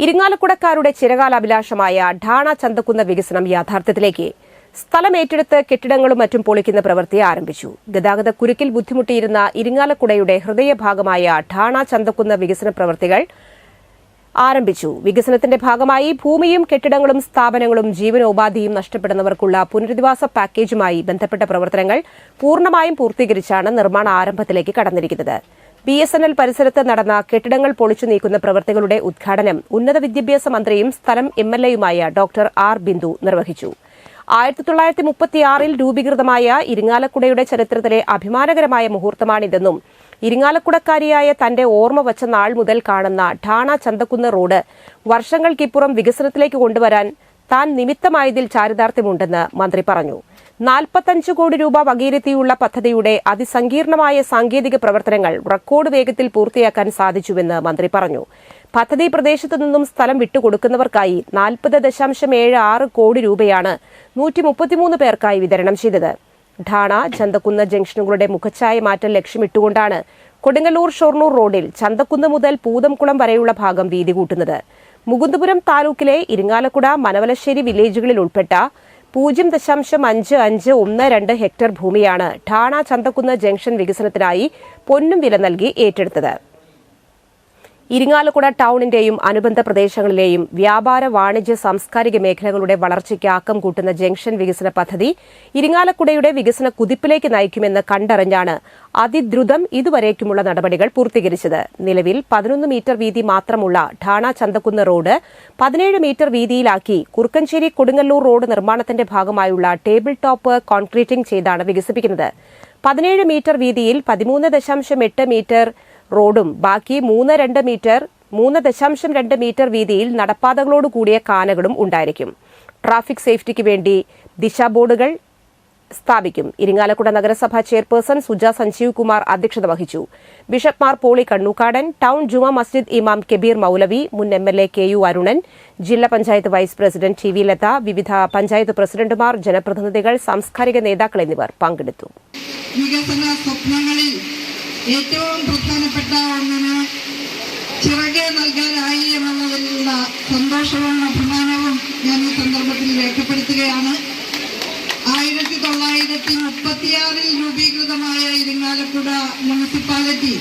ഇരിങ്ങാലക്കുടക്കാരുടെ ചിരകാലാഭിലാഷമായ ഢാണ ചന്തക്കുന്ന് വികസനം യാഥാർത്ഥ്യത്തിലേക്ക്. സ്ഥലം ഏറ്റെടുത്ത് കെട്ടിടങ്ങളും മറ്റും പൊളിക്കുന്ന പ്രവൃത്തി ആരംഭിച്ചു. ഗതാഗത കുരുക്കിൽ ബുദ്ധിമുട്ടിയിരുന്ന ഇരിങ്ങാലക്കുടയുടെ ഹൃദയഭാഗമായ ഢാണ ചന്തക്കുന്ന് വികസന പ്രവൃത്തികൾ ആരംഭിച്ചു. വികസനത്തിന്റെ ഭാഗമായി ഭൂമിയും കെട്ടിടങ്ങളും സ്ഥാപനങ്ങളും ജീവനോപാധിയും നഷ്ടപ്പെടുന്നവർക്കുള്ള പുനരധിവാസ പാക്കേജുമായി ബന്ധപ്പെട്ട പ്രവർത്തനങ്ങൾ പൂർണ്ണമായും പൂർത്തീകരിച്ചാണ് നിർമ്മാണ ആരംഭത്തിലേക്ക് കടന്നിരിക്കുന്നത്. BSNL പരിസരത്ത് നടന്ന കെട്ടിടങ്ങൾ പൊളിച്ചു നീക്കുന്ന പ്രവൃത്തികളുടെ ഉദ്ഘാടനം ഉന്നത വിദ്യാഭ്യാസ മന്ത്രിയും സ്ഥലം MLAയുമായ ഡോക്ടർ R. ബിന്ദു നിർവഹിച്ചു. 1936 രൂപീകൃതമായ ഇരിങ്ങാലക്കുടയുടെ ചരിത്രത്തിലെ അഭിമാനകരമായ മുഹൂർത്തമാണിതെന്നും ഇരിങ്ങാലക്കുടക്കാരിയായ തന്റെ ഓർമ്മ വച്ച നാൾ മുതൽ കാണുന്ന ഢാണ ചന്തക്കുന്ന് റോഡ് വർഷങ്ങൾക്കിപ്പുറം വികസനത്തിലേക്ക് കൊണ്ടുവരാൻ താൻ നിമിത്തമായതിൽ ചാരിതാർത്ഥ്യമുണ്ടെന്ന് മന്ത്രി പറഞ്ഞു. 45 കോടി രൂപ വകയിരുത്തിയുള്ള പദ്ധതിയുടെ അതിസങ്കീർണമായ സാങ്കേതിക പ്രവർത്തനങ്ങൾ റെക്കോർഡ് വേഗത്തിൽ പൂർത്തിയാക്കാൻ സാധിച്ചുവെന്ന് മന്ത്രി പറഞ്ഞു. പദ്ധതി പ്രദേശത്തു നിന്നും സ്ഥലം വിട്ടുകൊടുക്കുന്നവർക്കായി 40.76 കോടി രൂപയാണ് 133 പേർക്കായി വിതരണം ചെയ്തത്. ഢാണ ചന്തക്കുന്ന് ജംഗ്ഷനുകളുടെ മുഖച്ഛായ മാറ്റൽ ലക്ഷ്യമിട്ടുകൊണ്ടാണ് കൊടുങ്ങല്ലൂർ ഷൊർണൂർ റോഡിൽ ചന്തക്കുന്ന് മുതൽ പൂതംകുളം വരെയുള്ള ഭാഗം വീതി കൂട്ടുന്നത്. മുകുന്ദപുരം താലൂക്കിലെ ഇരിങ്ങാലക്കുട മനവലശ്ശേരി വില്ലേജുകളിൽ ഉൾപ്പെട്ട 0.5512 ഹെക്ടർ ഭൂമിയാണ് ഢാണ ചന്തക്കുന്ന് ജംഗ്ഷൻ വികസനത്തിനായി പൊന്നും വില നൽകി ഏറ്റെടുത്തത്. ഇരിങ്ങാലക്കുട ടൌണിന്റെയും അനുബന്ധ പ്രദേശങ്ങളിലെയും വ്യാപാര വാണിജ്യ സാംസ്കാരിക മേഖലകളുടെ വളർച്ചയ്ക്ക് ആക്കം കൂട്ടുന്ന ജംഗ്ഷൻ വികസന പദ്ധതി ഇരിങ്ങാലക്കുടയുടെ വികസന കുതിപ്പിലേക്ക് നയിക്കുമെന്ന് കണ്ടറിഞ്ഞാണ് അതിദ്രുതം ഇതുവരേക്കുമുള്ള നടപടികൾ പൂർത്തീകരിച്ചത്. നിലവിൽ 11 മീറ്റർ വീതി മാത്രമുള്ള ഢാണ ചന്തക്കുന്ന് റോഡ് 17 മീറ്റർ വീതിയിലാക്കി കുറുക്കഞ്ചേരി കൊടുങ്ങല്ലൂർ റോഡ് നിർമ്മാണത്തിന്റെ ഭാഗമായുള്ള ടേബിൾ ടോപ്പ് കോൺക്രീറ്റിംഗ് ചെയ്താണ് വികസിപ്പിക്കുന്നത്. 17 മീറ്റർ വീതിയിൽ 13.8 മീറ്റർ റോഡും ബാക്കി 3.2 മീറ്റർ വീതിയിൽ നടപ്പാതകളോട് കൂടിയ കാനകളും ഉണ്ടായിരിക്കും. ട്രാഫിക് സേഫ്റ്റിക്ക് വേണ്ടി ദിശാ ബോർഡുകൾ സ്ഥാപിക്കും. ഇരിങ്ങാലക്കുട നഗരസഭാ ചെയർപേഴ്സൺ സുജ സഞ്ജീവ് കുമാർ അധ്യക്ഷത വഹിച്ചു. ബിഷപ്പ് മാർ പോളി കണ്ണൂക്കാടൻ, ടൌൺ ജുമാ മസ്ജിദ് ഇമാം കബീർ മൌലവി, മുൻ MLA KU അരുണൻ, ജില്ലാ panchayat vice president TV Latha, വിവിധ പഞ്ചായത്ത് പ്രസിഡന്റുമാർ, ജനപ്രതിനിധികൾ, സാംസ്കാരിക നേതാക്കൾ എന്നിവർ പങ്കെടുത്തു. ഏറ്റവും പ്രധാനപ്പെട്ട ഒന്നിന് ചിറകെ നൽകാനായി എന്നുള്ളതിലുള്ള സന്തോഷവും അഭിമാനവും ഞാൻ ഈ സന്ദർഭത്തിൽ രേഖപ്പെടുത്തുകയാണ്. 1936 രൂപീകൃതമായ ഇരിങ്ങാലക്കുട മുനിസിപ്പാലിറ്റി